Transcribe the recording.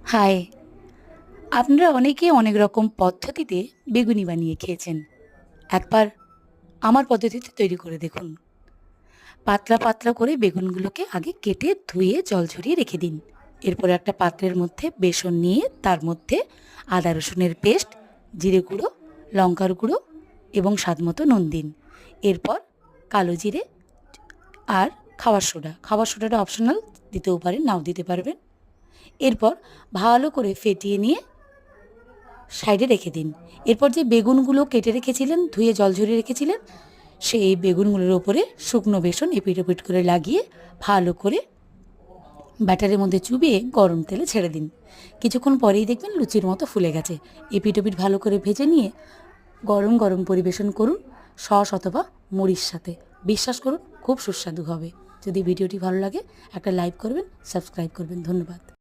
High! আপনারা অনেকেই অনেক রকম পদ্ধতিতে বেগুনি বানিয়ে খেয়েছেন। একবার আমার পদ্ধতিতে তৈরি করে দেখুন। পাতলা, পাতলা করে বেগুনগুলোকে আগে কেটে ধুয়ে জল ঝরিয়ে রেখে দিন। এরপর একটা পাত্রের মধ্যে বেসন নিয়ে তার মধ্যে আদা রসুনের পেস্ট, জিরে গুঁড়ো, লঙ্কার গুঁড়ো এবং স্বাদমতো নুন দিন। এরপর কালো জিরে আর খাবার সোডাটা অপশনাল, দিতেও পারেন, নাও দিতে পারবেন। এরপর ভালো করে ফেটিয়ে নিয়ে সাইডে রেখে দিন। এরপর যে বেগুনগুলো কেটে রেখেছিলেন, ধুয়ে জল ঝরিয়ে রেখেছিলেন, সেই বেগুনগুলোর ওপরে শুকনো বেসন এপিঠ ওপিঠ করে লাগিয়ে ভালো করে ব্যাটারের মধ্যে চুবিয়ে গরম তেলে ছেড়ে দিন। কিছুক্ষণ পরেই দেখবেন লুচির মতো ফুলে গেছে। এপিঠ ওপিঠ ভালো করে ভেজে নিয়ে গরম গরম পরিবেশন করুন সস অথবা মুড়ির সাথে। বিশ্বাস করুন খুব সুস্বাদু হবে। যদি ভিডিওটি ভালো লাগে একটা লাইক করবেন, সাবস্ক্রাইব করবেন। ধন্যবাদ।